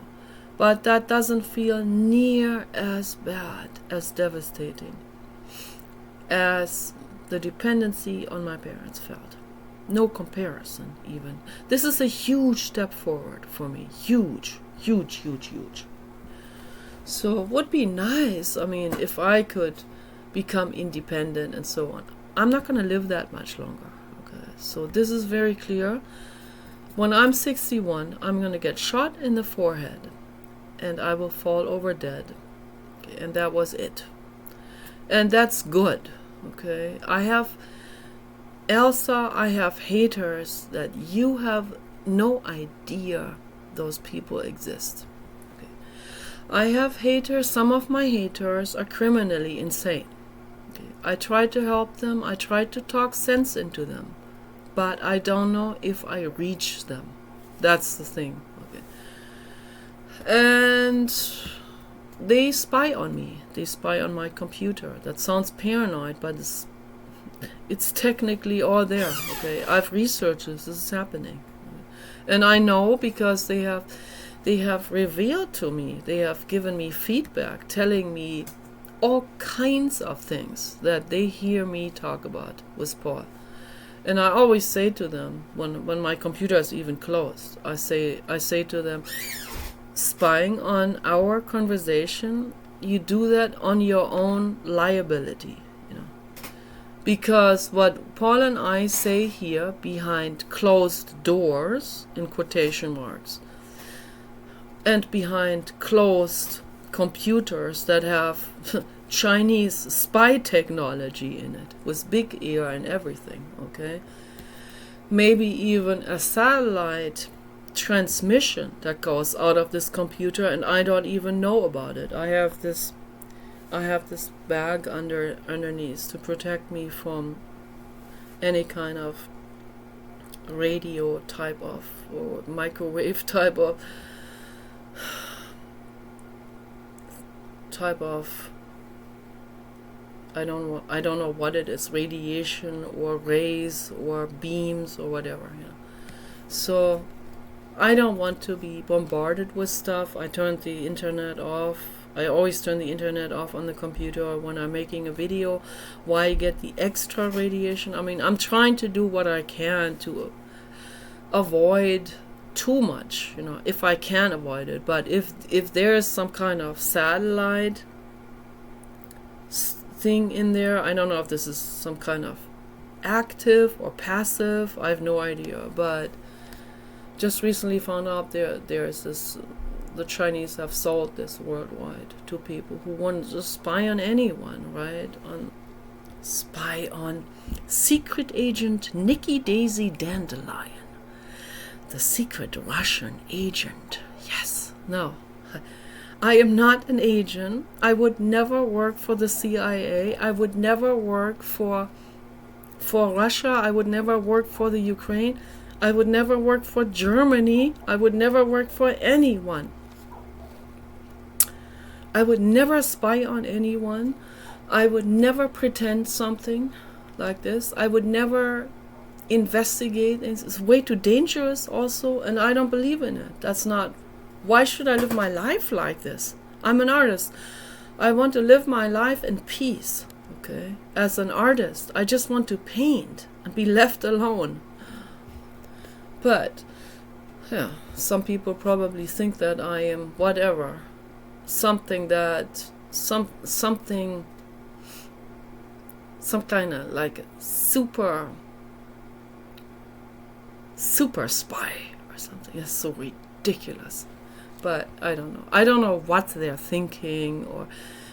But that doesn't feel near as bad, as devastating, as the dependency on my parents felt. No comparison, even. This is a huge step forward for me. Huge, huge, huge, huge. So it would be nice, if I could become independent and so on. I'm not going to live that much longer. Okay, so this is very clear. When I'm 61, I'm going to get shot in the forehead and I will fall over dead. Okay, and that was it. And that's good. Okay, I have Elsa, I have haters that you have no idea those people exist. Okay. I have haters, some of my haters are criminally insane. Okay. I try to help them, I try to talk sense into them, but I don't know if I reach them. That's the thing. Okay. And they spy on me. They spy on my computer. That sounds paranoid, but it's technically all there. Okay, I've researched this. This is happening, and I know because they have revealed to me. They have given me feedback, telling me all kinds of things that they hear me talk about with Paul. And I always say to them when my computer is even closed, I say to them, spying on our conversation, you do that on your own liability. Because what Paul and I say here behind closed doors, in quotation marks, and behind closed computers that have Chinese spy technology in it, with big ear and everything, okay? Maybe even a satellite transmission that goes out of this computer and I don't even know about it. I have this bag underneath to protect me from any kind of radio type of or microwave type of I don't know what it is, radiation or rays or beams or whatever. So I don't want to be bombarded with stuff. I turned the internet off. I always turn the internet off on the computer when I'm making a video. Why get the extra radiation? I'm trying to do what I can to avoid too much, if I can avoid it. But if there is some kind of satellite thing in there, I don't know if this is some kind of active or passive. I have no idea. But just recently found out there's this. The Chinese have sold this worldwide to people who want to spy on anyone, right? Spy on secret agent Nikki Daisy Dandelion, the secret Russian agent. Yes, no, I am not an agent. I would never work for the CIA. I would never work for Russia. I would never work for the Ukraine. I would never work for Germany. I would never work for anyone. I would never spy on anyone. I would never pretend something like this. I would never investigate. It's way too dangerous also, and I don't believe in it. That's not. Why should I live my life like this? I'm an artist. I want to live my life in peace, okay? As an artist, I just want to paint and be left alone. But, some people probably think that I am whatever. Some kind of like super spy or something. It's so ridiculous. But I don't know. I don't know what they're thinking,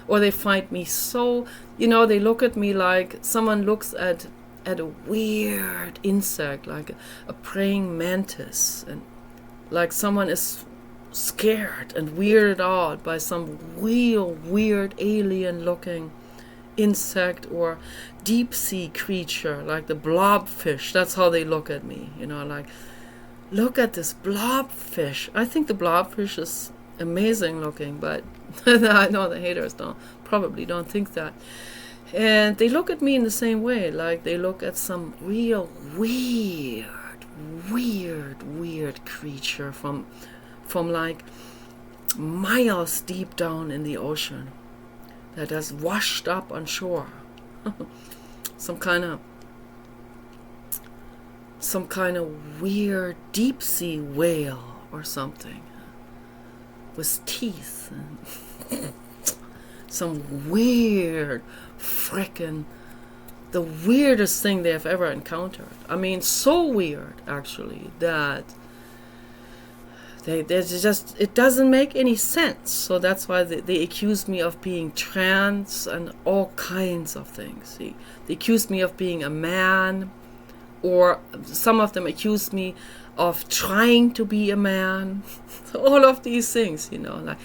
or they find me so, they look at me like someone looks at a weird insect, like a praying mantis, and like someone is scared and weirded out by some real weird alien looking insect or deep sea creature, like the blobfish. That's how they look at me, like, look at this blobfish. I think the blobfish is amazing looking, but I know the haters probably don't think that. And they look at me in the same way, like they look at some real weird creature from like miles deep down in the ocean that has washed up on shore. some kind of weird deep sea whale or something with teeth and some weird the weirdest thing they have ever encountered. I mean, so weird actually that it doesn't make any sense. So that's why they accuse me of being trans and all kinds of things. They accuse me of being a man, or some of them accuse me of trying to be a man. All of these things, like,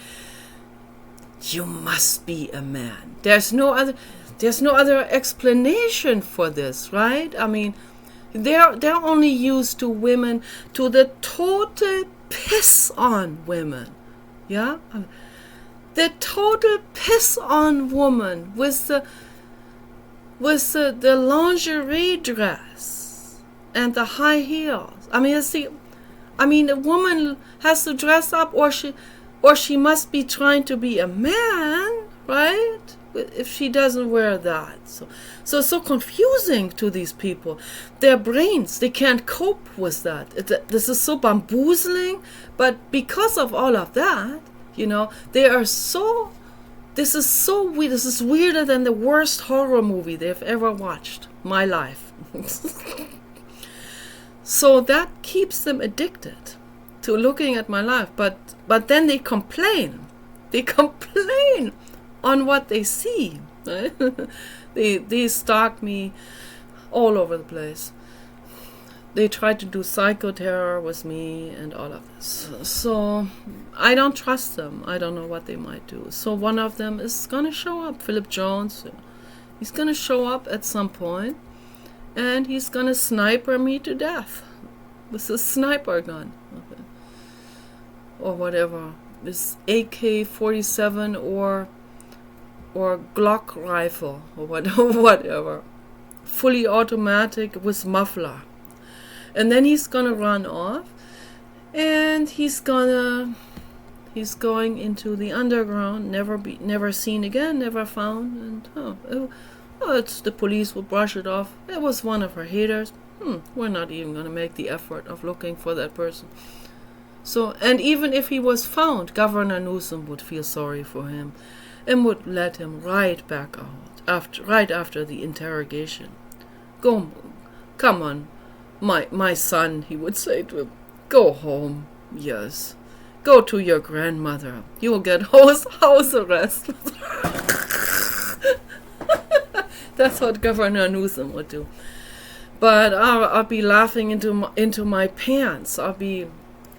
you must be a man. There's no other explanation for this, right? I mean, they're only used to women, to the total piss on women, yeah. The total piss on woman with the lingerie dress and the high heels. I mean, a woman has to dress up, or she must be trying to be a man, right? If she doesn't wear that. So confusing to these people. Their brains, they can't cope with that. This is so bamboozling, but because of all of that, they are so, this is so weird. This is weirder than the worst horror movie they've ever watched. My life. So that keeps them addicted to looking at my life, but then they complain. They complain on what they see. Right? They stalk me all over the place. They try to do psychoterror with me and all of this. So I don't trust them. I don't know what they might do. So one of them is gonna show up, Philip Jones. He's gonna show up at some point, and he's gonna sniper me to death with a sniper gun, or whatever, this AK-47 or Glock rifle, or whatever, fully automatic with muffler. And then he's gonna run off, and he's going into the underground, never seen again, never found. And it's the police will brush it off. It was one of her haters. We're not even gonna make the effort of looking for that person. So, and even if he was found, Governor Newsom would feel sorry for him and would let him right back out right after the interrogation. Come on, my son, he would say to him, go home. Yes, go to your grandmother. You will get house arrest. That's what Governor Newsom would do. But I'll be laughing into my pants. I'll be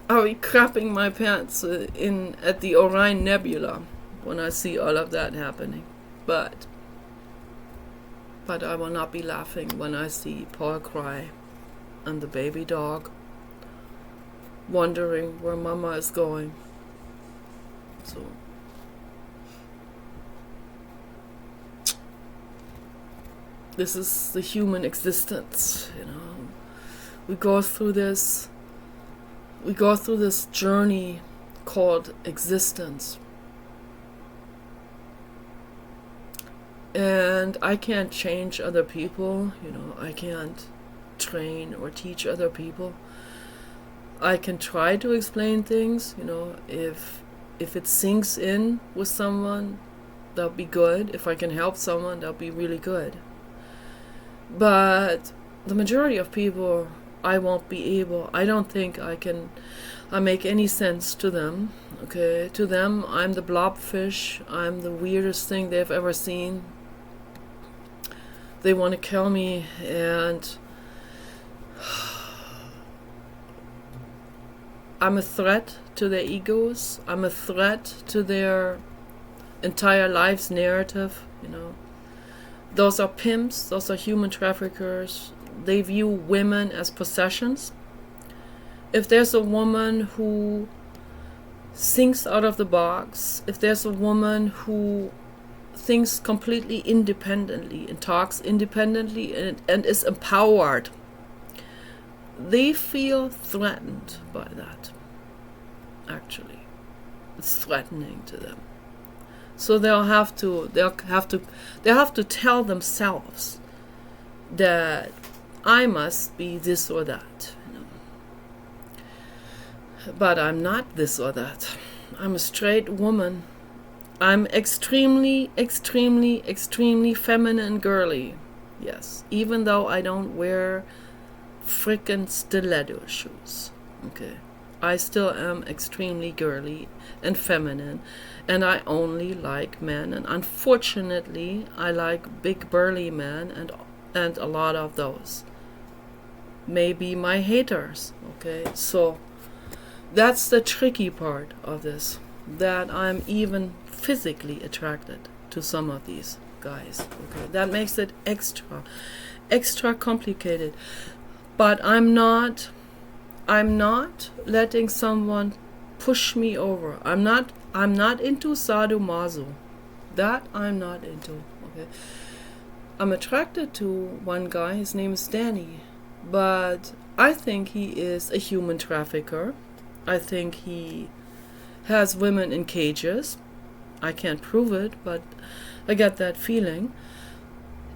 crapping my pants at the Orion Nebula when I see all of that happening. But I will not be laughing when I see Paul cry and the baby dog wondering where Mama is going. So this is the human existence, We go through this journey called existence. And I can't change other people, I can't train or teach other people. I can try to explain things, if it sinks in with someone, that'll be good. If I can help someone, that'll be really good. But the majority of people I won't be able, I don't think I make any sense to them. Okay, to them, I'm the blobfish. I'm the weirdest thing they've ever seen. They want to kill me, and I'm a threat to their egos. I'm a threat to their entire life's narrative, you know. Those are pimps, those are human traffickers. They view women as possessions. If there's a woman who thinks out of the box, if there's a woman who thinks completely independently and talks independently and is empowered, they feel threatened by that. Actually, it's threatening to them. So they'll have to tell themselves that I must be this or that. But I'm not this or that. I'm a straight woman. I'm extremely, extremely, extremely feminine and girly. Yes, even though I don't wear frickin' stiletto shoes. Okay, I still am extremely girly and feminine, and I only like men. And unfortunately, I like big burly men, and a lot of those may be my haters. Okay, so that's the tricky part of this, that I'm even physically attracted to some of these guys. Okay, that makes it extra complicated. But I'm not letting someone push me over. I'm not into sadomaso. That I'm not into. Okay, I'm attracted to one guy. His name is Danny, but I think he is a human trafficker. I think he has women in cages. I can't prove it, but I get that feeling.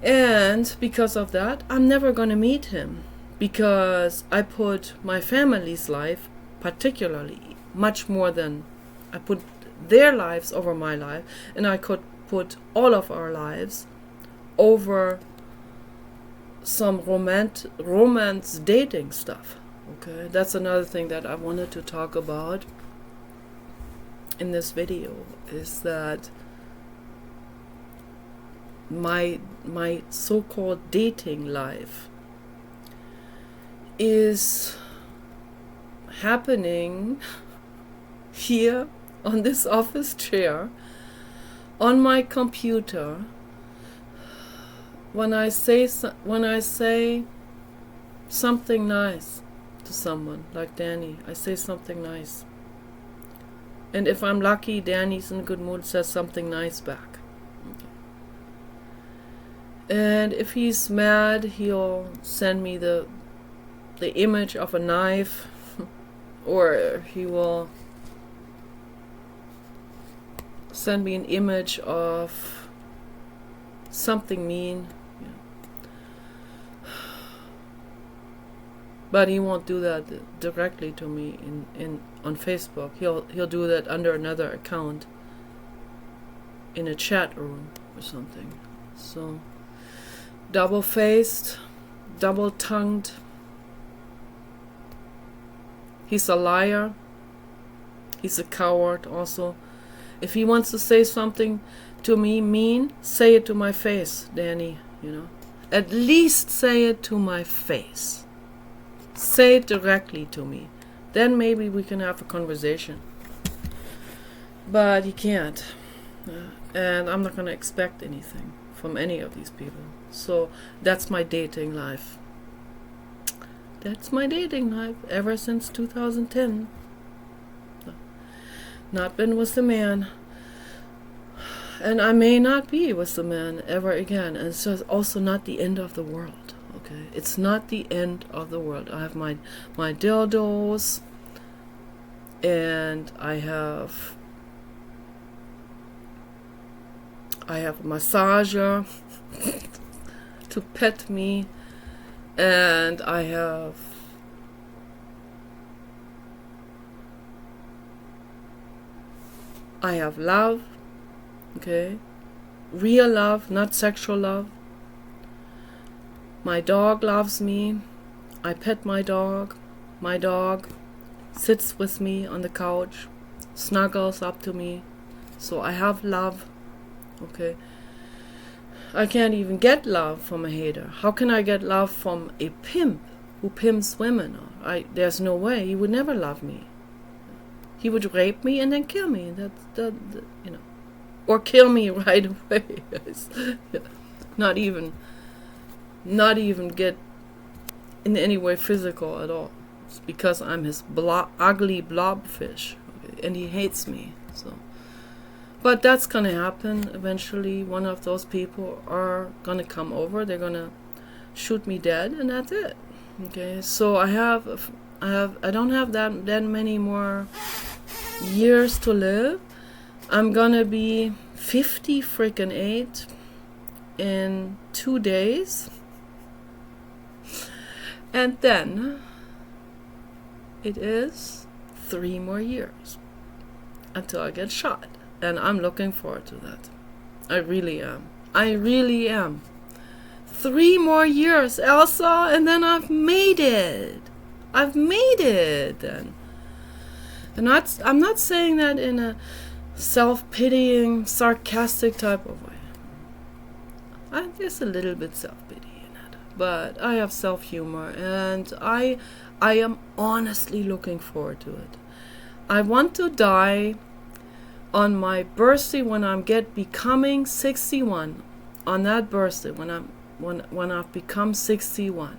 And because of that, I'm never going to meet him, because I put my family's life, particularly, much more than I put their lives over my life, and I could put all of our lives over some romance dating stuff. Okay, that's another thing that I wanted to talk about in this video, is that my so-called dating life is happening here on this office chair, on my computer. When I say something nice to someone like Danny, I say something nice, and if I'm lucky, Danny's in a good mood, says something nice back. And if he's mad, he'll send me the image of a knife, or he will send me an image of something mean. But he won't do that directly to me on Facebook. He'll do that under another account in a chat room or something. So double-faced, double-tongued. He's a liar. He's a coward also. If he wants to say something to me mean, say it to my face, Danny, you know. At least say it to my face. Say it directly to me. Then maybe we can have a conversation. But he can't. And I'm not going to expect anything from any of these people. So that's my dating life. That's my dating life ever since 2010. Not been with the man. And I may not be with the man ever again. And it's also not the end of the world. Okay, it's not the end of the world. I have my dildos, and I have a massager to pet me, and I have love, okay, real love, not sexual love. My dog loves me. I pet my dog. My dog sits with me on the couch, snuggles up to me. So I have love. Okay. I can't even get love from a hater. How can I get love from a pimp who pimps women? There's no way. He would never love me. He would rape me and then kill me. That you know, or kill me right away. Not even get in any way physical at all. It's because I'm his ugly blobfish, okay? And he hates me. So, but that's gonna happen eventually. One of those people are gonna come over. They're gonna shoot me dead, and that's it. Okay. So I don't have that many more years to live. I'm gonna be 50 freaking 8 in 2 days. And then it is 3 more years until I get shot. And I'm looking forward to that. I really am. 3 more years, Elsa, and then I've made it. Then. And I'm not saying that in a self-pitying, sarcastic type of way. There's a little bit self-pity in it. But I have self-humor, and I am honestly looking forward to it. I want to die on my birthday when I'm becoming 61. On that birthday, when I've become 61.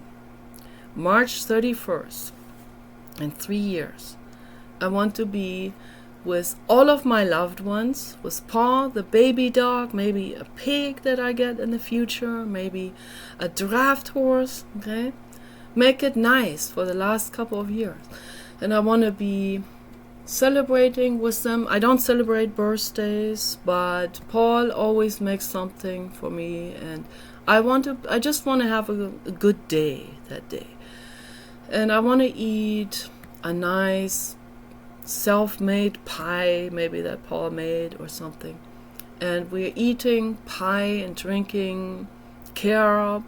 March 31st. In 3 years. I want to be with all of my loved ones, with Paul, the baby dog, maybe a pig that I get in the future, maybe a draft horse, okay? Make it nice for the last couple of years. And I want to be celebrating with them. I don't celebrate birthdays, but Paul always makes something for me, and I just want to have a good day that day. And I want to eat a nice self-made pie, maybe that Paul made or something. And we're eating pie and drinking hot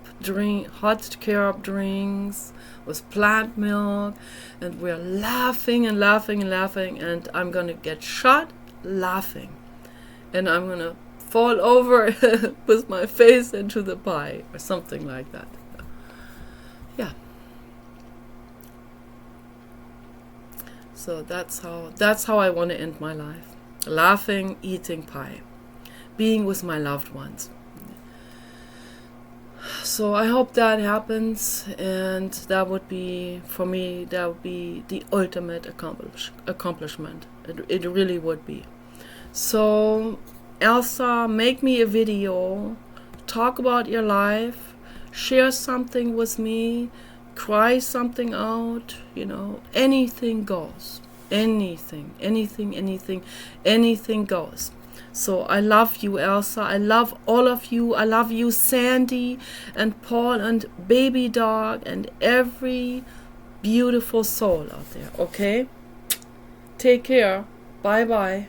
carob drinks with plant milk, and we're laughing and laughing and laughing, and I'm gonna get shot laughing, and I'm gonna fall over with my face into the pie or something like that. Yeah. So that's how I want to end my life. Laughing, eating pie, being with my loved ones. So I hope that happens, and that would be, for me, that would be the ultimate accomplishment. It really would be. So, Elsa, make me a video, talk about your life, share something with me, cry something out, anything goes. Anything goes. So I love you, Elsa. I love all of you. I love you, Sandy and Paul and Baby Dog and every beautiful soul out there, okay? Take care. Bye-bye.